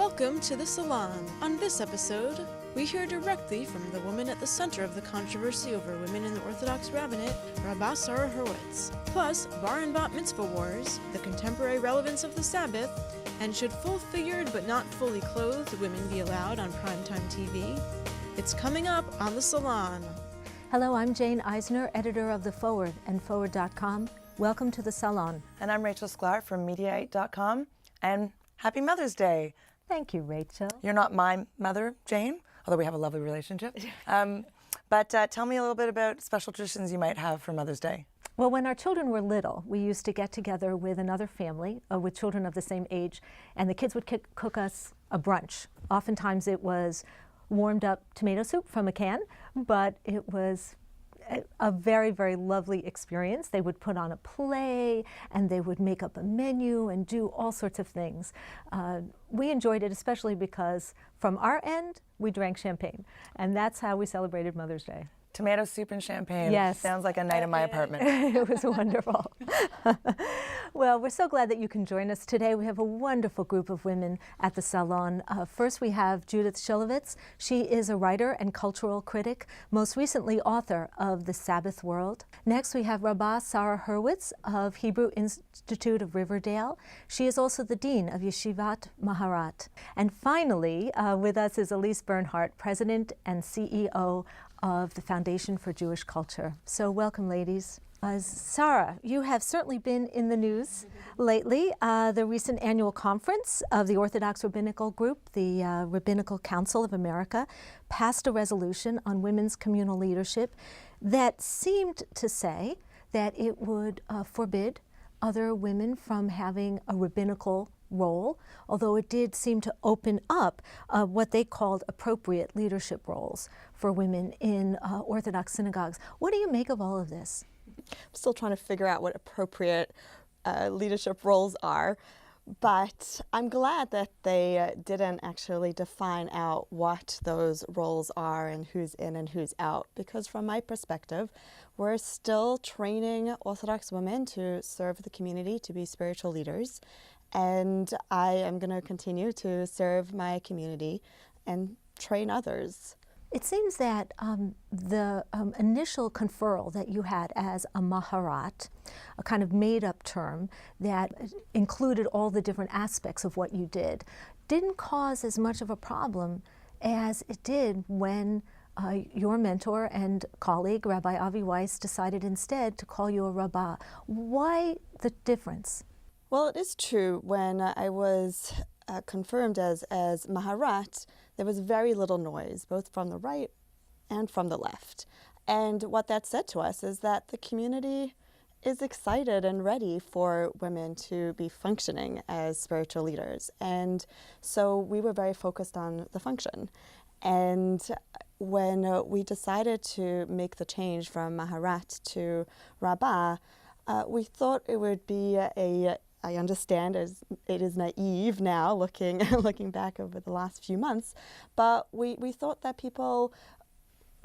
Welcome to the Salon. On this episode, we hear directly from the woman at the center of the controversy over women in the Orthodox rabbinate, Rabba Sara Hurwitz. Plus, bar and bat mitzvah wars, the contemporary relevance of the Sabbath, and should full-figured but not fully clothed women be allowed on primetime TV? It's coming up on the Salon. Hello, I'm Jane Eisner, editor of The Forward and Forward.com. Welcome to the Salon. And I'm Rachel Sklar from Mediaite.com. And happy Mother's Day. Thank you, Rachel. You're not my mother, Jane, although we have a lovely relationship. But tell me a little bit about special traditions you might have for Mother's Day. Well, when our children were little, we used to get together with another family with children of the same age, and the kids would cook us a brunch. Oftentimes it was warmed up tomato soup from a can, but it was a very, very lovely experience. They would put on a play and they would make up a menu and do all sorts of things. We enjoyed it, especially because from our end, we drank champagne, and that's how we celebrated Mother's Day. Tomato soup and champagne. Yes. Sounds like a night in my apartment. It was wonderful. Well, we're so glad that you can join us today. We have a wonderful group of women at the Salon. First, we have Judith Shulevitz. She is a writer and cultural critic, most recently author of The Sabbath World. Next, we have Rabba Sara Hurwitz of Hebrew Institute of Riverdale. She is also the Dean of Yeshivat Maharat. And finally, with us is Elise Bernhardt, President and CEO of the Foundation for Jewish Culture. So welcome, ladies. Sarah, you have certainly been in the news lately. The recent annual conference of the Orthodox Rabbinical Group, the Rabbinical Council of America, passed a resolution on women's communal leadership that seemed to say that it would forbid other women from having a rabbinical role, although it did seem to open up what they called appropriate leadership roles for women in Orthodox synagogues. What do you make of all of this? I'm still trying to figure out what appropriate leadership roles are, but I'm glad that they didn't actually define out what those roles are and who's in and who's out, because from my perspective, we're still training Orthodox women to serve the community, to be spiritual leaders, and I am going to continue to serve my community and train others. It seems that the initial conferral that you had as a maharat, a kind of made-up term that included all the different aspects of what you did, didn't cause as much of a problem as it did when your mentor and colleague, Rabbi Avi Weiss, decided instead to call you a rabbah. Why the difference? Well, it is true. When I was confirmed as maharat, there was very little noise, both from the right and from the left. And what that said to us is that the community is excited and ready for women to be functioning as spiritual leaders. And so we were very focused on the function. And when we decided to make the change from maharat to rabbah, we thought it would be I understand as it is naive now, looking back over the last few months, but we thought that people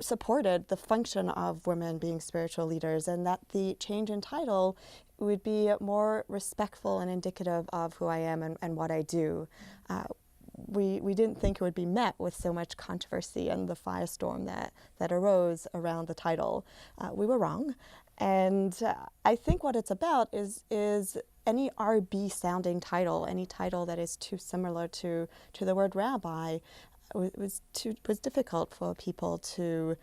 supported the function of women being spiritual leaders, and that the change in title would be more respectful and indicative of who I am and what I do. We didn't think it would be met with so much controversy and the firestorm that arose around the title. We were wrong, and I think what it's about is any RB sounding title, any title that is too similar to the word rabbi, was difficult for people to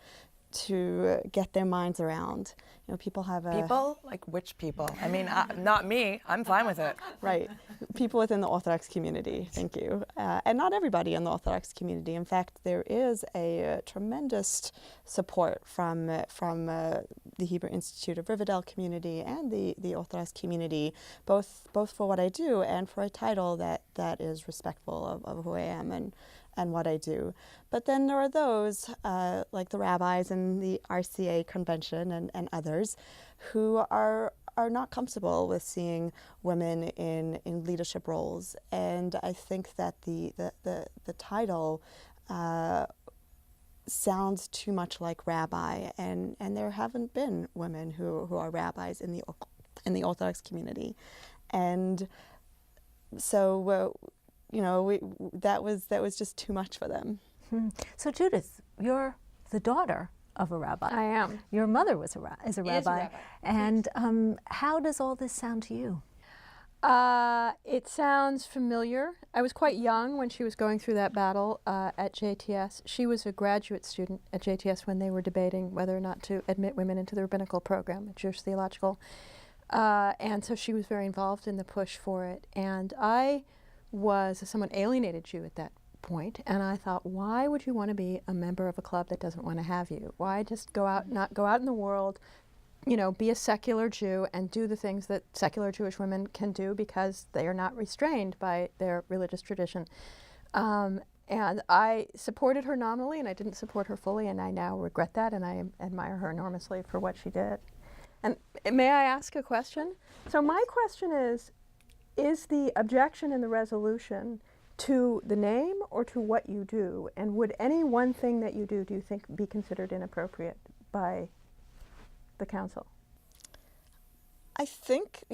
get their minds around. You know, people have People? Like which people? I mean, not me. I'm fine with it. Right. People within the Orthodox community, thank you. And not everybody in the Orthodox community. In fact, there is a tremendous support from the Hebrew Institute of Riverdale community and the Orthodox community, both for what I do and for a title that is respectful of who I am and what I do. But then there are those, like the rabbis and the RCA convention and others, who are not comfortable with seeing women in leadership roles. And I think that the title sounds too much like rabbi, and there haven't been women who are rabbis in the Orthodox community. And so that was just too much for them. So Judith, you're the daughter of a rabbi. I am. Your mother is a rabbi. And how does all this sound to you? It sounds familiar. I was quite young when she was going through that battle at JTS. She was a graduate student at JTS when they were debating whether or not to admit women into the rabbinical program at Jewish Theological. And so she was very involved in the push for it. And I was a somewhat alienated Jew at that point, and I thought, why would you want to be a member of a club that doesn't want to have you? Why just not go out in the world, be a secular Jew and do the things that secular Jewish women can do because they are not restrained by their religious tradition. And I supported her nominally, and I didn't support her fully, and I now regret that, and I admire her enormously for what she did. And may I ask a question? So my question is the objection in the resolution to the name or to what you do? And would any one thing that you do you think, be considered inappropriate by the council? I think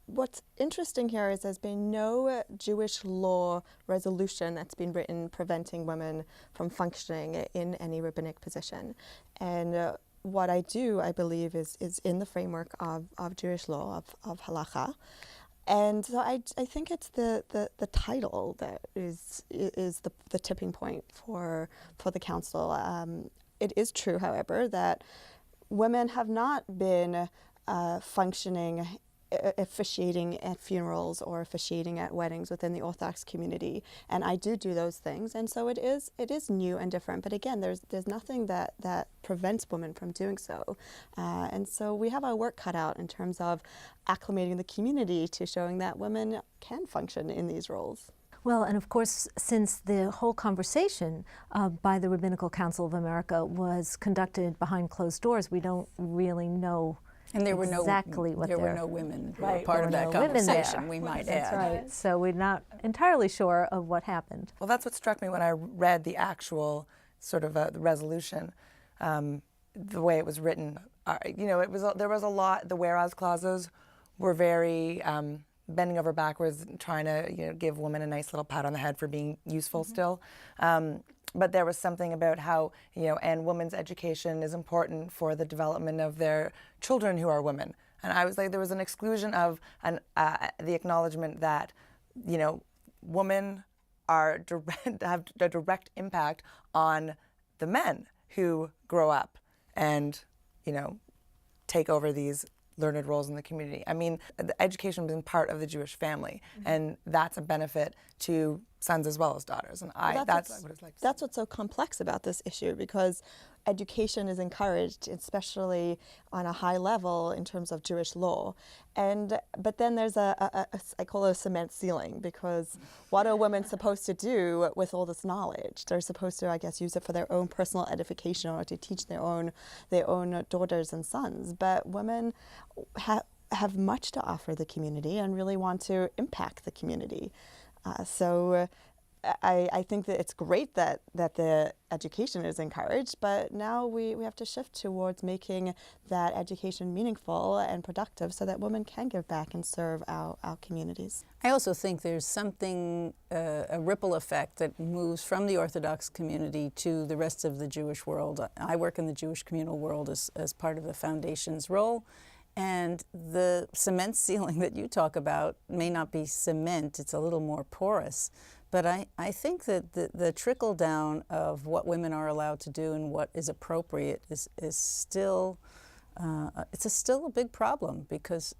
what's interesting here is there's been no Jewish law resolution that's been written preventing women from functioning in any rabbinic position. And what I do, I believe, is in the framework of Jewish law, of halacha. And so I think it's the title that is the tipping point for the council. It is true, however, that women have not been functioning, officiating at funerals or officiating at weddings within the Orthodox community, and I do those things, and so it is new and different. But again, there's nothing that prevents women from doing so, and so we have our work cut out in terms of acclimating the community to showing that women can function in these roles. Well, and of course, since the whole conversation by the Rabbinical Council of America was conducted behind closed doors, we don't really know. And there were exactly no what there were no women who were right, part of that conversation, we might add. That's right. So we're not entirely sure of what happened. Well, that's what struck me when I read the actual sort of the resolution, the way it was written. There was a lot. The whereas clauses were very bending over backwards, trying to give women a nice little pat on the head for being useful still. But there was something about how, and women's education is important for the development of their children who are women. And I was like, there was an exclusion of the acknowledgement that, women have a direct impact on the men who grow up and, take over these learned roles in the community. I mean, the education has been part of the Jewish family, and that's a benefit to sons as well as daughters. And that's what it's like. That's what's so complex about this issue, because education is encouraged, especially on a high level in terms of Jewish law. But then there's I call it a cement ceiling, because what are women supposed to do with all this knowledge? They're supposed to, I guess, use it for their own personal edification or to teach their own daughters and sons. But women have much to offer the community and really want to impact the community. So I think that it's great that the education is encouraged, but now we have to shift towards making that education meaningful and productive so that women can give back and serve our communities. I also think there's something, a ripple effect that moves from the Orthodox community to the rest of the Jewish world. I work in the Jewish communal world as part of the Foundation's role. And the cement ceiling that you talk about may not be cement, it's a little more porous. But I think that the trickle down of what women are allowed to do and what is appropriate is still, it's still a big problem, because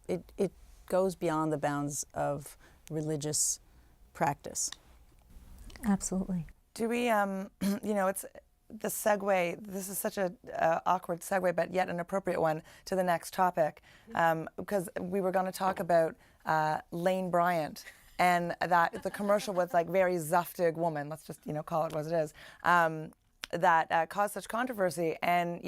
it goes beyond the bounds of religious practice. Absolutely. Do we, it's the segue, this is such a awkward segue, but yet an appropriate one to the next topic, because we were going to talk about Lane Bryant, and that the commercial was like very zuftig woman, let's just call it what it is, that caused such controversy, and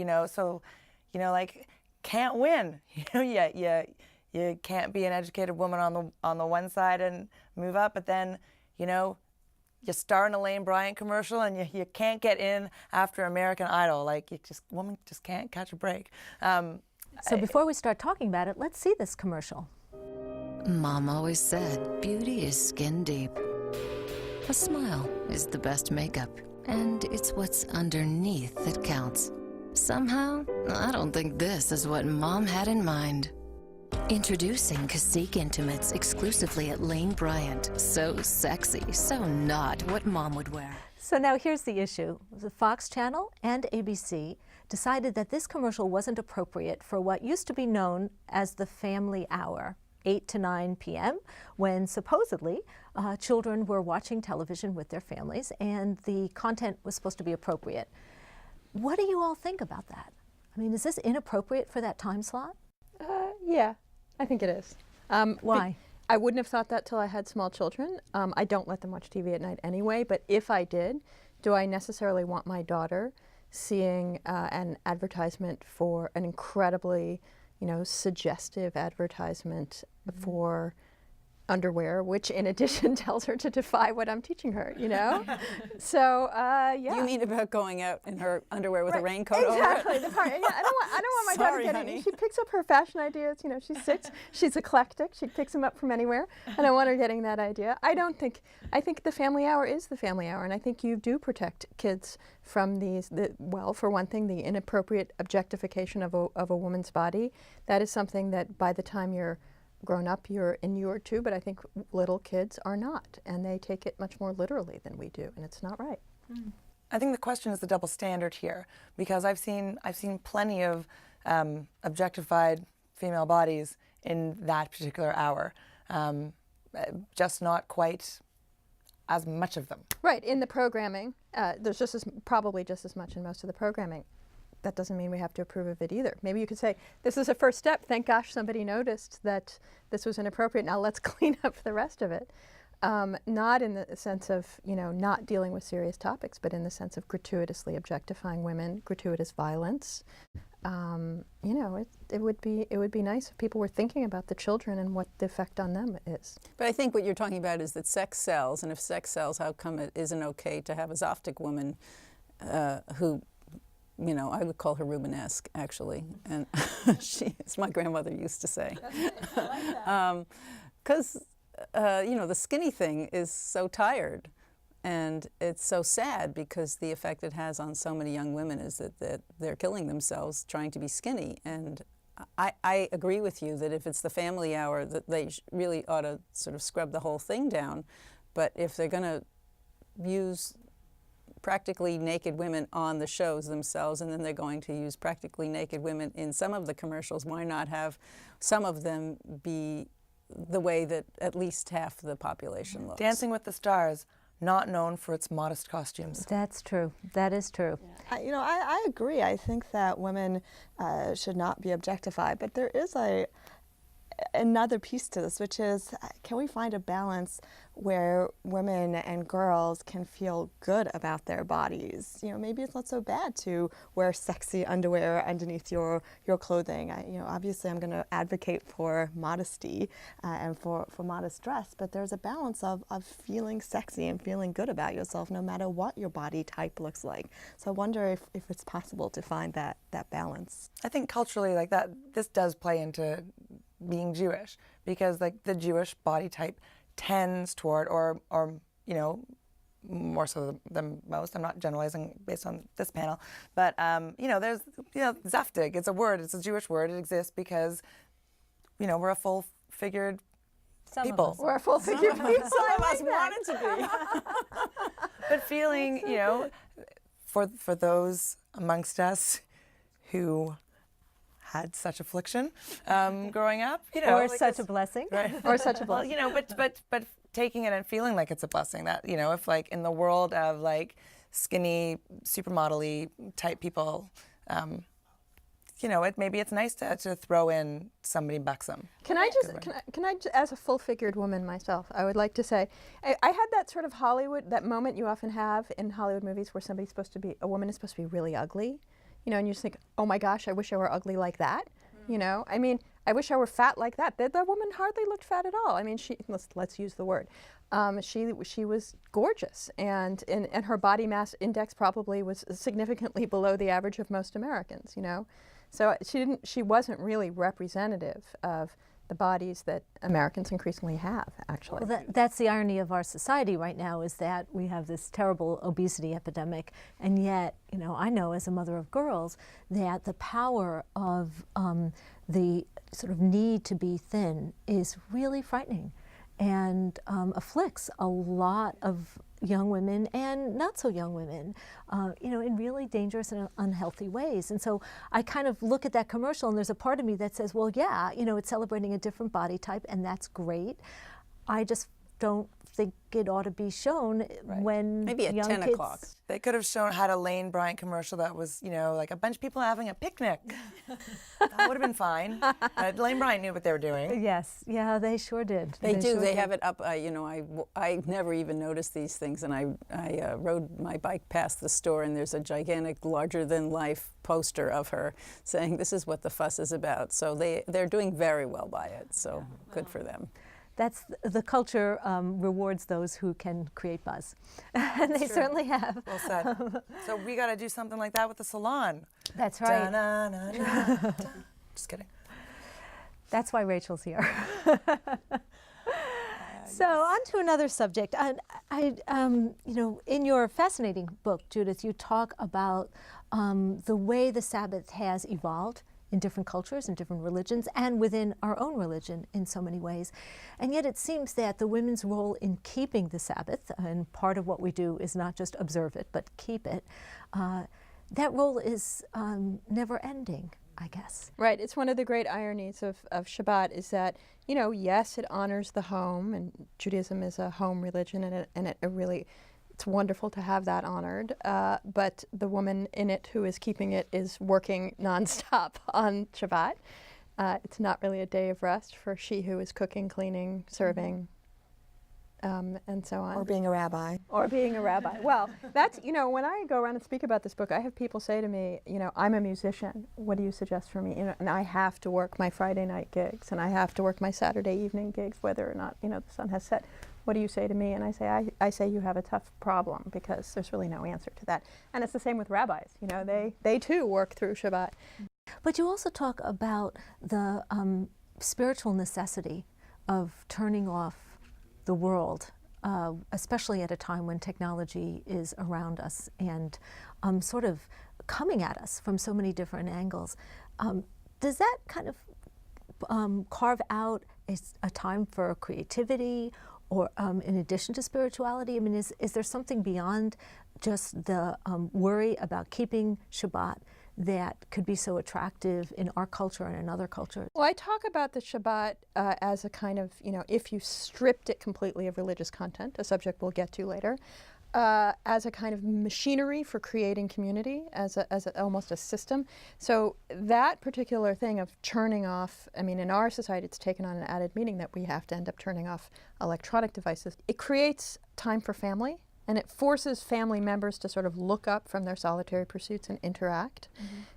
can't win, you can't be an educated woman on the one side and move up, but then you star in a Lane Bryant commercial and you can't get in after American Idol. Like, woman just can't catch a break. So before we start talking about it, let's see this commercial. Mom always said beauty is skin deep. A smile is the best makeup, and it's what's underneath that counts. Somehow, I don't think this is what Mom had in mind. Introducing Cacique Intimates exclusively at Lane Bryant. So sexy, so not what Mom would wear. So now here's the issue. The Fox Channel and ABC decided that this commercial wasn't appropriate for what used to be known as the family hour, 8 to 9 p.m., when supposedly children were watching television with their families and the content was supposed to be appropriate. What do you all think about that? I mean, is this inappropriate for that time slot? Yeah, I think it is. Why? I wouldn't have thought that till I had small children. I don't let them watch TV at night anyway, but if I did, do I necessarily want my daughter seeing an advertisement for an incredibly, suggestive advertisement for underwear, which in addition tells her to defy what I'm teaching her, So, yeah. You mean about going out in her underwear with a raincoat exactly, over it? the part. Yeah, I don't want my Sorry, daughter getting. honey. She picks up her fashion ideas. She's 6. She's eclectic. She picks them up from anywhere, and I want her getting that idea. I think the family hour is the family hour, and I think you do protect kids from for one thing, the inappropriate objectification of a woman's body. That is something that by the time you're grown up, you're inured to, but I think little kids are not, and they take it much more literally than we do, and it's not right. I think the question is the double standard here, because I've seen plenty of objectified female bodies in that particular hour, just not quite as much of them. Right, in the programming, there's probably just as much in most of the programming. That doesn't mean we have to approve of it either. Maybe you could say, this is a first step. Thank gosh somebody noticed that this was inappropriate. Now let's clean up the rest of it. Not in the sense of, not dealing with serious topics, but in the sense of gratuitously objectifying women, gratuitous violence. It would be nice if people were thinking about the children and what the effect on them is. But I think what you're talking about is that sex sells, and if sex sells, how come it isn't okay to have a Zoftic woman who, I would call her Rubenesque, actually, and as my grandmother used to say. Because, the skinny thing is so tired, and it's so sad because the effect it has on so many young women is that they're killing themselves trying to be skinny. And I agree with you that if it's the family hour, that they really ought to sort of scrub the whole thing down. But if they're going to use practically naked women on the shows themselves, and then they're going to use practically naked women in some of the commercials, why not have some of them be the way that at least half the population looks? Dancing with the Stars, not known for its modest costumes. That's true. That is true. I agree. I think that women should not be objectified, but there is another piece to this, which is, can we find a balance where women and girls can feel good about their bodies? Maybe it's not so bad to wear sexy underwear underneath your clothing. Obviously I'm going to advocate for modesty and for modest dress, but there's a balance of feeling sexy and feeling good about yourself no matter what your body type looks like. So I wonder if it's possible to find that balance. I think culturally, like that, this does play into being Jewish, because like the Jewish body type tends toward, or more so than most. I'm not generalizing based on this panel, but there's Zaftig. It's a word. It's a Jewish word. It exists because we're a full-figured people. We're a full-figured people. Some of us wanted to be. But feeling, for those amongst us who had such affliction growing up, or such a blessing, right? Or such a blessing. But taking it and feeling like it's a blessing. That if like in the world of like skinny, supermodel-y type people, maybe it's nice to throw in somebody buxom. Can I as a full-figured woman myself, I would like to say, I had that sort of Hollywood, that moment you often have in Hollywood movies where a woman is supposed to be really ugly. And you just think, oh my gosh, I wish I were ugly like that. I wish I were fat like that. That woman hardly looked fat at all. Let's use the word. She was gorgeous, and her body mass index probably was significantly below the average of most Americans. So she wasn't really representative of the bodies that Americans increasingly have, actually. Well, that's the irony of our society right now, is that we have this terrible obesity epidemic, and yet, you know, I know as a mother of girls that the power of the sort of need to be thin is really frightening and afflicts a lot of young women and not so young women, you know, in really dangerous and unhealthy ways. And so I kind of look at that commercial, and there's a part of me that says, well, yeah, you know, it's celebrating a different body type, and that's great. I just don't think it ought to be shown when maybe at young 10 kids. o'clock. They could have had a Lane Bryant commercial that was, you know, like a bunch of people having a picnic. That would have been fine. Lane Bryant knew what they were doing. Yes, yeah, they sure did. They do. sure They did. have it up. You know, I never even noticed these things, and I rode my bike past the store, and there's a gigantic, larger-than-life poster of her saying, "This is what the fuss is about." So they're doing very well by it. So good for them. That's the culture rewards those who can create buzz, and they certainly have. Well said. So we got to do something like that with the Salon. That's right. Da-na-na-na. Just kidding. That's why Rachel's here. So on to another subject. You know, in your fascinating book, Judith, you talk about the way the Sabbath has evolved in different cultures and different religions, and within our own religion in so many ways. And yet it seems that the women's role in keeping the Sabbath, and part of what we do is not just observe it, but keep it, that role is never ending, I guess. Right. It's one of the great ironies of Shabbat is that, you know, yes, it honors the home, and Judaism is a home religion, and it really, it's wonderful to have that honored, but the woman in it who is keeping it is working nonstop on Shabbat. It's not really a day of rest for she who is cooking, cleaning, serving, and so on. Or being a rabbi. Or being a rabbi. Well, that's, you know, when I go around and speak about this book, I have people say to me, you know, I'm a musician. What do you suggest for me? You know, and I have to work my Friday night gigs, and I have to work my Saturday evening gigs, whether or not, you know, the sun has set. What do you say to me? And I say you have a tough problem, because there's really no answer to that. And it's the same with rabbis. You know, they too work through Shabbat. But you also talk about the spiritual necessity of turning off the world, especially at a time when technology is around us and sort of coming at us from so many different angles. Does that kind of carve out a time for creativity, or in addition to spirituality? I mean, is there something beyond just the worry about keeping Shabbat that could be so attractive in our culture and in other cultures? Well, I talk about the Shabbat as a kind of, you know, if you stripped it completely of religious content, a subject we'll get to later, as a kind of machinery for creating community, as almost a system. So that particular thing of turning off, I mean, in our society it's taken on an added meaning that we have to end up turning off electronic devices. It creates time for family, and it forces family members to sort of look up from their solitary pursuits and interact.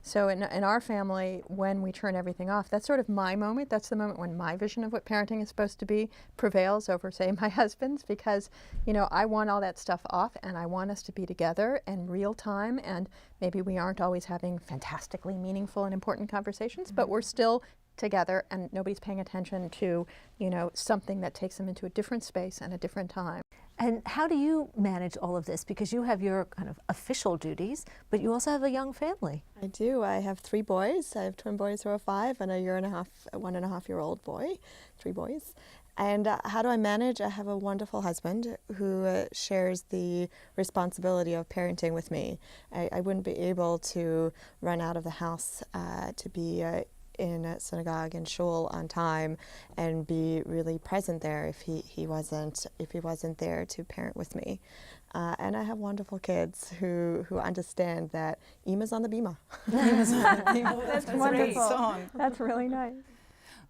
So in our family, when we turn everything off, that's sort of my moment. That's the moment when my vision of what parenting is supposed to be prevails over, say, my husband's, because, you know, I want all that stuff off, and I want us to be together in real time, and maybe we aren't always having fantastically meaningful and important conversations, but we're still together, and nobody's paying attention to, you know, something that takes them into a different space and a different time. And how do you manage all of this? Because you have your kind of official duties, but you also have a young family. I do. I have 3 boys. I have twin boys who are 5 and a 1.5-year-old boy, 3 boys. And how do I manage? I have a wonderful husband who shares the responsibility of parenting with me. I wouldn't be able to run out of the house to be in a synagogue and shul on time and be really present there if he wasn't there to parent with me. And I have wonderful kids who understand that Ima's on the bima. Ima's on the bima. That's a wonderful. great song. That's really nice.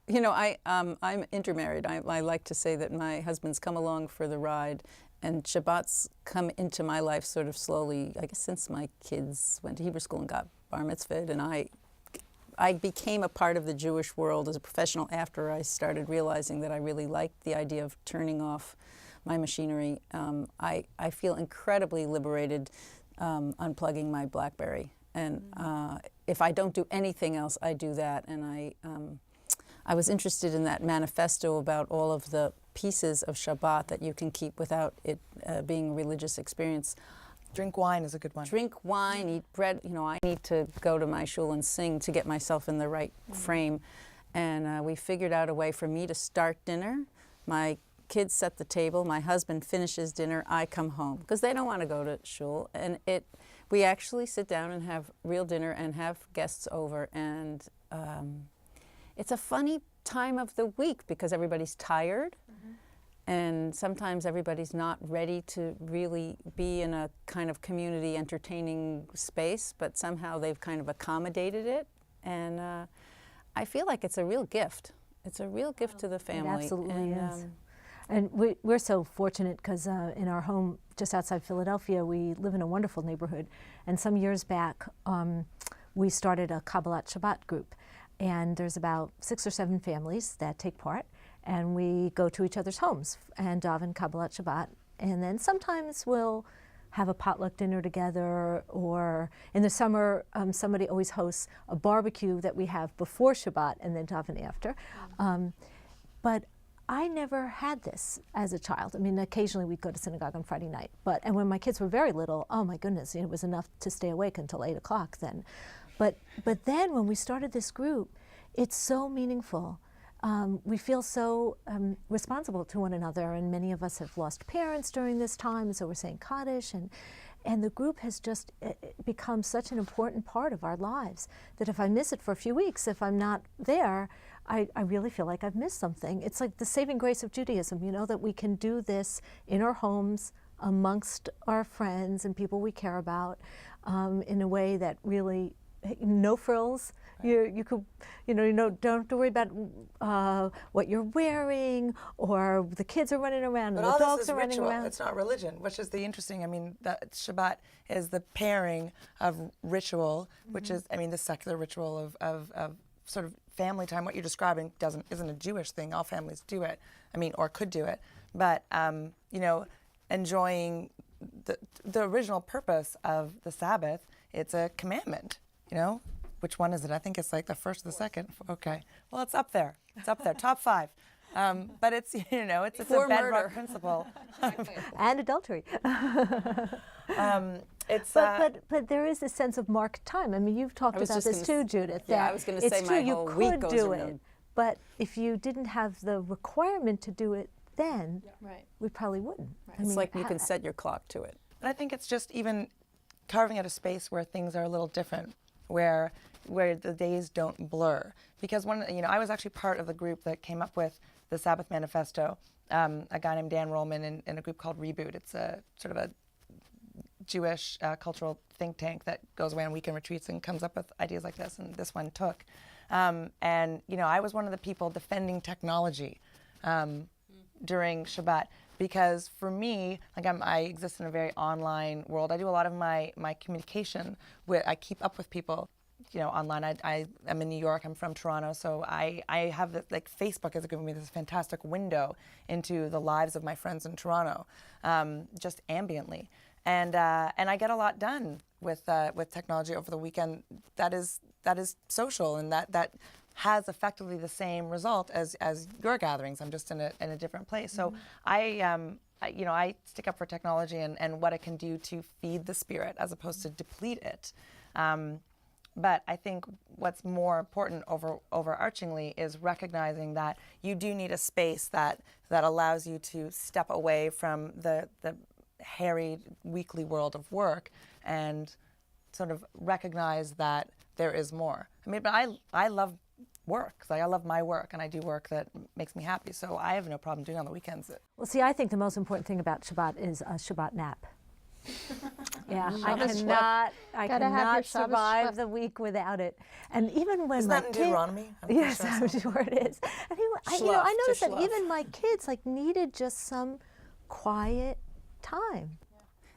You know, I'm intermarried. I like to say that my husband's come along for the ride, and Shabbat's come into my life sort of slowly, I guess, since my kids went to Hebrew school and got bar mitzvahed, and I became a part of the Jewish world as a professional after I started realizing that I really liked the idea of turning off my machinery. I feel incredibly liberated unplugging my BlackBerry. And if I don't do anything else, I do that. And I was interested in that manifesto about all of the pieces of Shabbat that you can keep without it being a religious experience. Drink wine is a good one. Drink wine, eat bread. You know, I need to go to my shul and sing to get myself in the right frame. And we figured out a way for me to start dinner. My kids set the table. My husband finishes dinner. I come home because they don't want to go to shul. And we actually sit down and have real dinner and have guests over. And it's a funny time of the week because everybody's tired. And sometimes everybody's not ready to really be in a kind of community entertaining space, but somehow they've kind of accommodated it. And I feel like it's a real gift. It's a real gift to the family. It absolutely is. And we're so fortunate because in our home just outside Philadelphia, we live in a wonderful neighborhood. And some years back, we started a Kabbalat Shabbat group. And there's about 6 or 7 families that take part. And we go to each other's homes and daven Kabbalat Shabbat. And then sometimes we'll have a potluck dinner together, or in the summer, somebody always hosts a barbecue that we have before Shabbat and then daven after. But I never had this as a child. I mean, occasionally we'd go to synagogue on Friday night. And when my kids were very little, oh my goodness, it was enough to stay awake until 8 o'clock then. But then when we started this group, it's so meaningful. We feel so responsible to one another, and many of us have lost parents during this time, so we're saying Kaddish, and the group has just become such an important part of our lives that if I miss it for a few weeks, if I'm not there, I really feel like I've missed something. It's like the saving grace of Judaism, you know, that we can do this in our homes, amongst our friends and people we care about, in a way that really, no frills. You could, don't have to worry about what you're wearing, or the kids are running around, and the dogs are running around. It's not religion, which is the interesting. I mean, Shabbat is the pairing of ritual, which is, I mean, the secular ritual of sort of family time. What you're describing isn't a Jewish thing. All families do it. I mean, or could do it. But enjoying the original purpose of the Sabbath. It's a commandment. Which one is it? I think it's like the first or the second. Okay. Well, it's up there. It's up there, top 5. But it's it's a bedrock principle. And adultery. But there is a sense of marked time. I mean, you've talked about this too, Judith. Yeah, I was going to say my whole week goes around. But if you didn't have the requirement to do it then, we probably wouldn't. Right. It's like you can set your clock to it. And I think it's just even carving out a space where things are a little different, where the days don't blur. Because I was actually part of the group that came up with the Sabbath Manifesto, a guy named Dan Rollman in a group called Reboot. It's a sort of a Jewish cultural think tank that goes away on weekend retreats and comes up with ideas like this, and this one took. And I was one of the people defending technology during Shabbat, because for me, I exist in a very online world. I do a lot of my communication I keep up with people, online. I am in New York. I'm from Toronto, so I have Facebook has given me this fantastic window into the lives of my friends in Toronto, just ambiently, and I get a lot done with technology over the weekend. That is social, and that has effectively the same result as your gatherings. I'm just in a different place. So I stick up for technology and what it can do to feed the spirit as opposed to deplete it. But I think what's more important overarchingly is recognizing that you do need a space that allows you to step away from the harried weekly world of work and sort of recognize that there is more. I mean, but I love work. I love my work, and I do work that makes me happy. So I have no problem doing it on the weekends. Well, see, I think the most important thing about Shabbat is a Shabbat nap. Yeah, I cannot survive the week without it. And even when Isn't that in Deuteronomy? Yes, I'm sure it is. And I noticed that even my kids needed just some quiet time.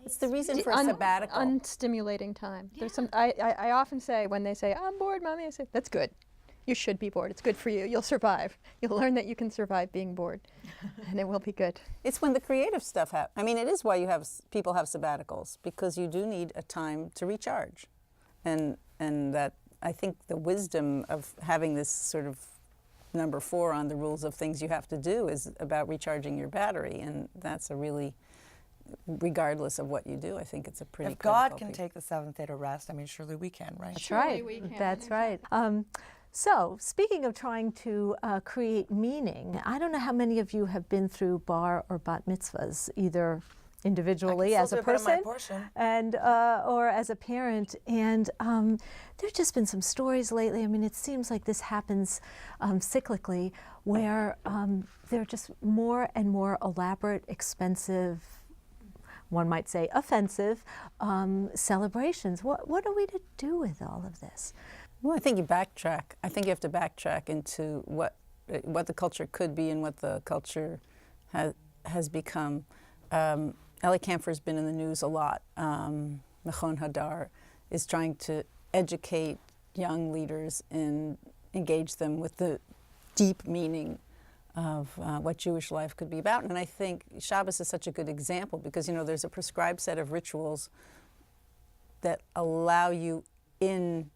It's the reason for a sabbatical. Unstimulating time. Yeah. There's some. I often say when they say I'm bored, Mommy, I say that's good. You should be bored. It's good for you. You'll survive. You'll learn that you can survive being bored, and it will be good. It's when the creative stuff happens. I mean, it is why people have sabbaticals, because you do need a time to recharge, and that I think the wisdom of having this sort of number 4 on the rules of things you have to do is about recharging your battery, and that's a really, regardless of what you do, I think it's a pretty If God critical can piece. take the 7th day to rest, I mean, surely we can, right? That's right. we can. That's right. So, speaking of trying to create meaning, I don't know how many of you have been through bar or bat mitzvahs, either individually I can as still a do a bit of my person portion. and or as a parent. And there's just been some stories lately. I mean, it seems like this happens cyclically, where there are just more and more elaborate, expensive, one might say offensive, celebrations. What are we to do with all of this? Well, I think you backtrack. I think you have to backtrack into what the culture could be and what the culture has become. Ellie Camphor's been in the news a lot. Mechon Hadar is trying to educate young leaders and engage them with the deep meaning of what Jewish life could be about. And I think Shabbos is such a good example because, there's a prescribed set of rituals that allow you in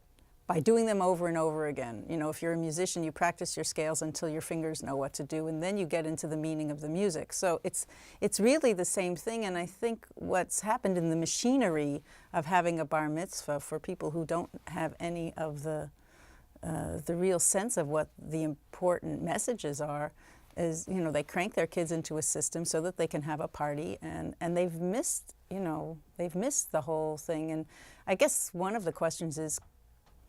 by doing them over and over again. If you're a musician, you practice your scales until your fingers know what to do, and then you get into the meaning of the music. So it's really the same thing, and I think what's happened in the machinery of having a bar mitzvah for people who don't have any of the real sense of what the important messages are is, they crank their kids into a system so that they can have a party, and they've missed, they've missed the whole thing. And I guess one of the questions is,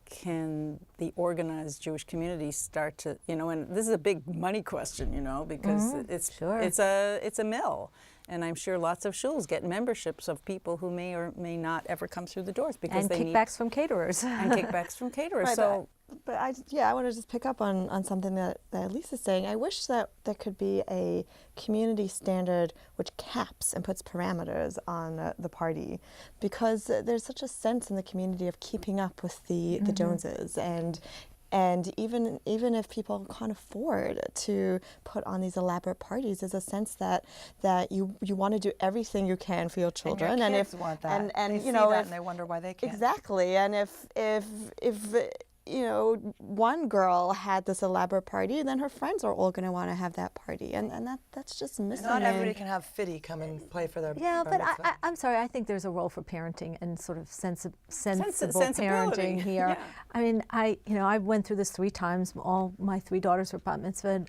can the organized Jewish community start to, and this is a big money question, because it's a mill. And I'm sure lots of shuls get memberships of people who may or may not ever come through the doors because they need kickbacks from caterers. and kickbacks from caterers. Right, So but I want to just pick up on something that Elise is saying. I wish that there could be a community standard which caps and puts parameters on the party, because there's such a sense in the community of keeping up with the Joneses, and even if people can't afford to put on these elaborate parties, there's a sense that you want to do everything you can for your children, and your if kids want that. and they you see know that if, and they wonder why they can't. exactly, and if one girl had this elaborate party, then her friends are all going to want to have that party, and that's just missing. Not everybody can have Fiddy come and play for their Yeah, bar but mitzvah. I'm sorry. I think there's a role for parenting and sort of sensible Sensibility, parenting here. yeah. I mean, I went through this 3 times. All my 3 daughters were bat mitzvahed,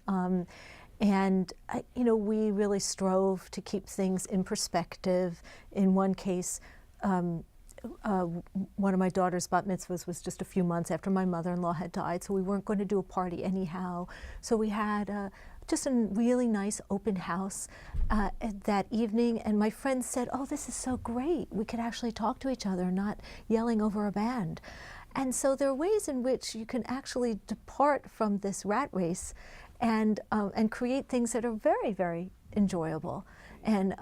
and we really strove to keep things in perspective. In one case, one of my daughter's bat mitzvahs was just a few months after my mother-in-law had died, so we weren't going to do a party anyhow. So we had just a really nice open house that evening, and my friends said, "Oh, this is so great. We could actually talk to each other, not yelling over a band." And so there are ways in which you can actually depart from this rat race and create things that are very, very enjoyable. And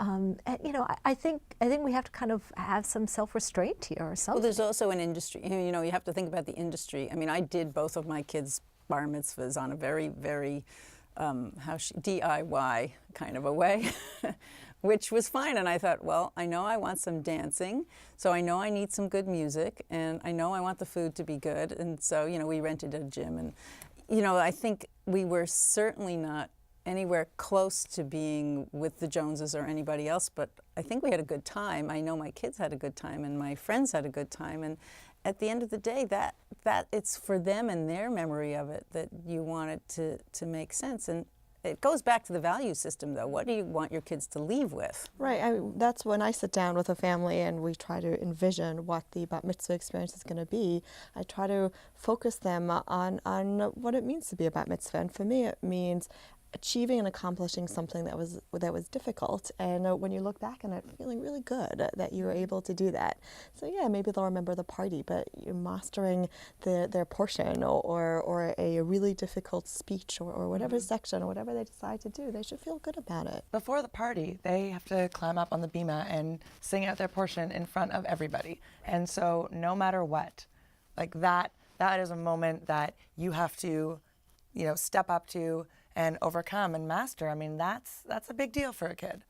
I think we have to kind of have some self-restraint here or something. Well, there's also an industry. You have to think about the industry. I mean, I did both of my kids' bar mitzvahs on a very, very DIY kind of a way, which was fine. And I thought, well, I know I want some dancing, so I know I need some good music, and I know I want the food to be good. And so, we rented a gym, and I think we were certainly not anywhere close to being with the Joneses or anybody else, but I think we had a good time. I know my kids had a good time and my friends had a good time, and at the end of the day, that it's for them and their memory of it that you want it to make sense. And it goes back to the value system, though. What do you want your kids to leave with? Right. That's when I sit down with a family and we try to envision what the bat mitzvah experience is going to be. I try to focus them on what it means to be a bat mitzvah. And for me, it means achieving and accomplishing something that was difficult, and when you look back on it, feeling really good that you were able to do that. So yeah, maybe they'll remember the party, but you're mastering their portion or a really difficult speech or whatever section or whatever they decide to do, they should feel good about it. Before the party, they have to climb up on the bima and sing out their portion in front of everybody. And so no matter what, like that is a moment that you have to, step up to and overcome and master. I mean, that's a big deal for a kid.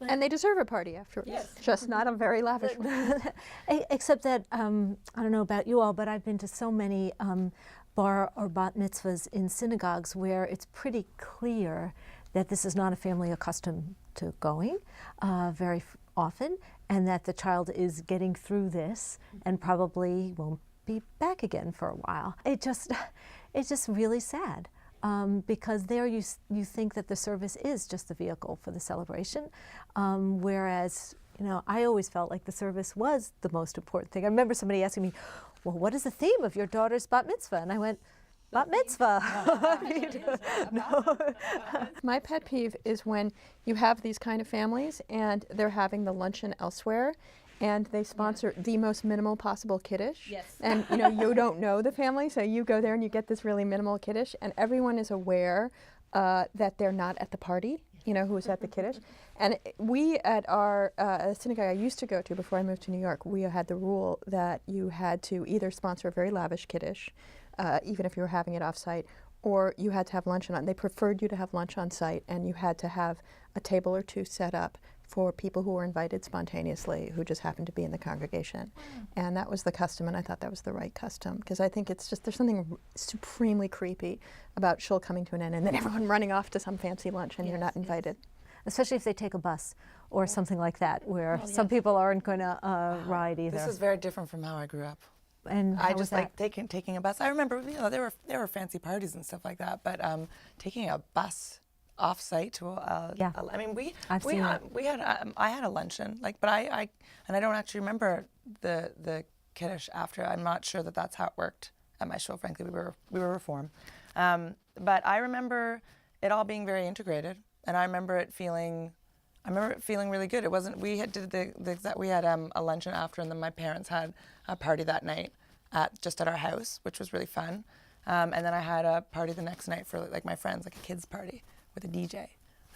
And they deserve a party afterwards. Yes. Just not a very lavish one. Except that, I don't know about you all, but I've been to so many bar or bat mitzvahs in synagogues where it's pretty clear that this is not a family accustomed to going very often, and that the child is getting through this and probably won't be back again for a while. It's just really sad. Because there you think that the service is just the vehicle for the celebration, whereas I always felt like the service was the most important thing. I remember somebody asking me, well, what is the theme of your daughter's bat mitzvah? And I went, bat mitzvah. No. My pet peeve is when you have these kind of families and they're having the luncheon elsewhere and they sponsor the most minimal possible kiddush. Yes. And you don't know the family, so you go there and you get this really minimal kiddush, and everyone is aware that they're not at the party, who's at the kiddush. And we at our synagogue I used to go to before I moved to New York, we had the rule that you had to either sponsor a very lavish kiddush, even if you were having it off-site, or you had to have luncheon on. They preferred you to have lunch on site, and you had to have a table or two set up for people who were invited spontaneously, who just happened to be in the congregation. And that was the custom, and I thought that was the right custom, because I think there's something supremely creepy about shul coming to an end and then everyone running off to some fancy lunch and you're not invited. Especially if they take a bus or something like that, where some people aren't going to ride either. This is very different from how I grew up. And I just like taking a bus. I remember, there were fancy parties and stuff like that, but taking a bus off-site to I mean, I had a luncheon, but I don't actually remember the kiddush after. I'm not sure that that's how it worked at my shul. Frankly, we were Reform, but I remember it all being very integrated, and I remember it feeling really good. It wasn't. We had a luncheon after, and then my parents had a party that night at our house, which was really fun, and then I had a party the next night for my friends, a kids party with a DJ.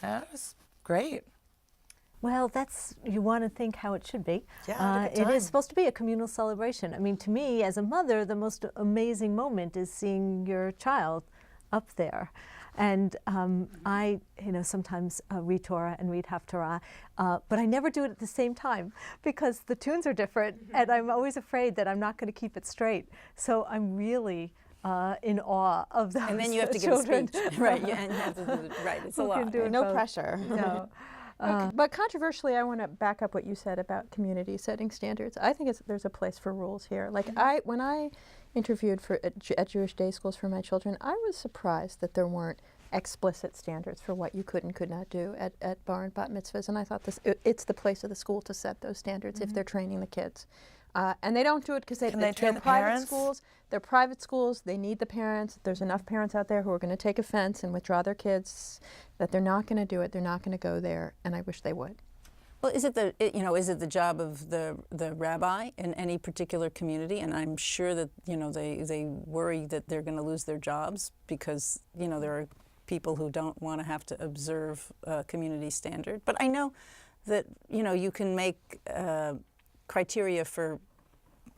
That was great. Well, you want to think how it should be. Yeah, it is supposed to be a communal celebration. I mean, to me, as a mother, the most amazing moment is seeing your child up there. And I, sometimes read Torah and read Haftarah, but I never do it at the same time because the tunes are different, and I'm always afraid that I'm not going to keep it straight. So I'm really in awe of those children. And then you have to give a speech. Right, and you have to do it right. It's a lot. No pressure. No. But controversially, I want to back up what you said about community setting standards. I think there's a place for rules here. When I interviewed at Jewish day schools for my children, I was surprised that there weren't explicit standards for what you could and could not do at bar and bat mitzvahs. And I thought it's the place of the school to set those standards if they're training the kids. And they don't do it because they're private schools. They're private schools. They need the parents. There's enough parents out there who are going to take offense and withdraw their kids that they're not going to do it. They're not going to go there. And I wish they would. Well, is it the job of the rabbi in any particular community? And I'm sure that they worry that they're going to lose their jobs because there are people who don't want to have to observe community standard. But I know that you can make criteria for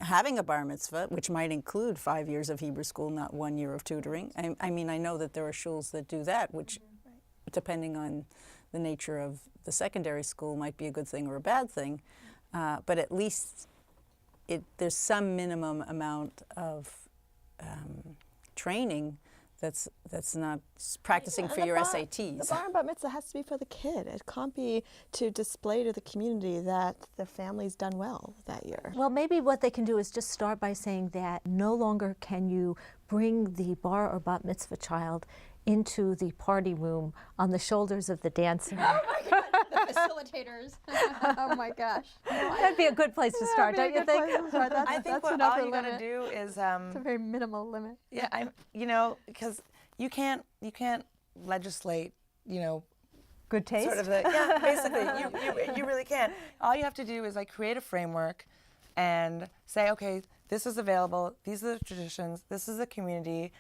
having a bar mitzvah, which might include 5 years of Hebrew school, not 1 year of tutoring. I mean, I know that there are shuls that do that, which, depending on the nature of the secondary school, might be a good thing or a bad thing. But at least there's some minimum amount of training that's not practicing for your SATs. The bar and bat mitzvah has to be for the kid. It can't be to display to the community that the family's done well that year. Well, maybe what they can do is just start by saying that no longer can you bring the bar or bat mitzvah child into the party room on the shoulders of the dancer. Oh my God, the facilitators. Oh my gosh. That'd be a good place to start, don't you think? I think what all you got to do is It's a very minimal limit. Yeah, because you can't legislate, Good taste. sort of basically you really can't. All you have to do is create a framework and say, okay, this is available, these are the traditions, this is the community.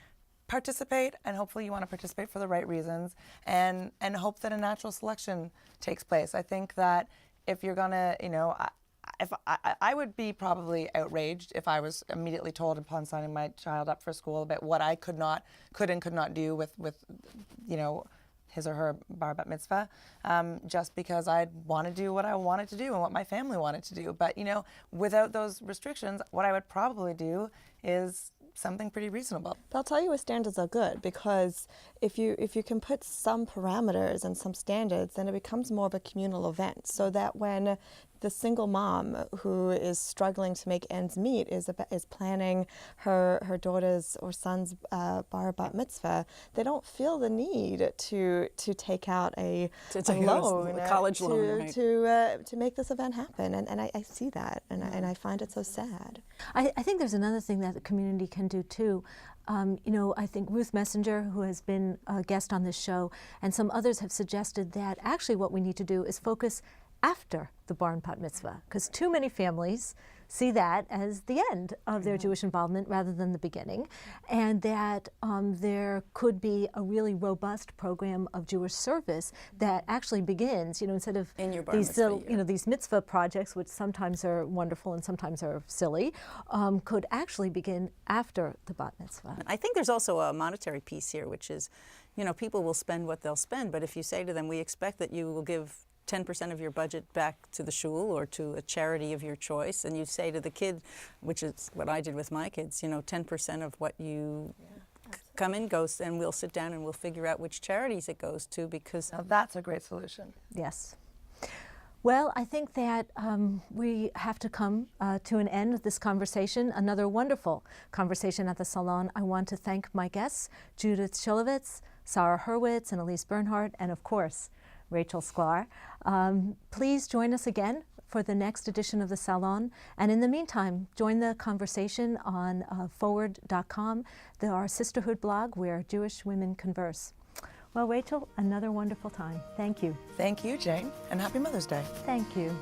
Participate, and hopefully you want to participate for the right reasons, and hope that a natural selection takes place. I think that if you're gonna, if I would be probably outraged if I was immediately told upon signing my child up for school about what I could and could not do with his or her bar bat mitzvah, just because I want to do what I wanted to do and what my family wanted to do. But without those restrictions, what I would probably do is something pretty reasonable. But I'll tell you where standards are good, because if you can put some parameters and some standards, then it becomes more of a communal event, so that when the single mom who is struggling to make ends meet is planning her daughter's or son's bat mitzvah, they don't feel the need to take out a loan, a college loan, right? to make this event happen. And I see that, and I find it so sad. I think there's another thing that the community can do too. I think Ruth Messenger, who has been a guest on this show, and some others have suggested that actually what we need to do is focus after the bar bat mitzvah, because too many families see that as the end of their Jewish involvement rather than the beginning, and that there could be a really robust program of Jewish service that actually begins, instead of in your bar these mitzvah these mitzvah projects, which sometimes are wonderful and sometimes are silly, could actually begin after the bat mitzvah. I think there's also a monetary piece here, which is, people will spend what they'll spend, but if you say to them, we expect that you will give 10% of your budget back to the shul or to a charity of your choice, and you say to the kid, which is what I did with my kids, 10% of what you come in goes, and we'll sit down and we'll figure out which charities it goes to, because Now that's a great solution. Yes. Well, I think that we have to come to an end of this conversation, another wonderful conversation at the Salon. I want to thank my guests, Judith Shulevitz, Sara Hurwitz, and Elise Bernhardt, and of course, Rachel Sklar. Please join us again for the next edition of the Salon. And in the meantime, join the conversation on forward.com, our sisterhood blog where Jewish women converse. Well, Rachel, another wonderful time. Thank you. Thank you, Jane, and happy Mother's Day. Thank you.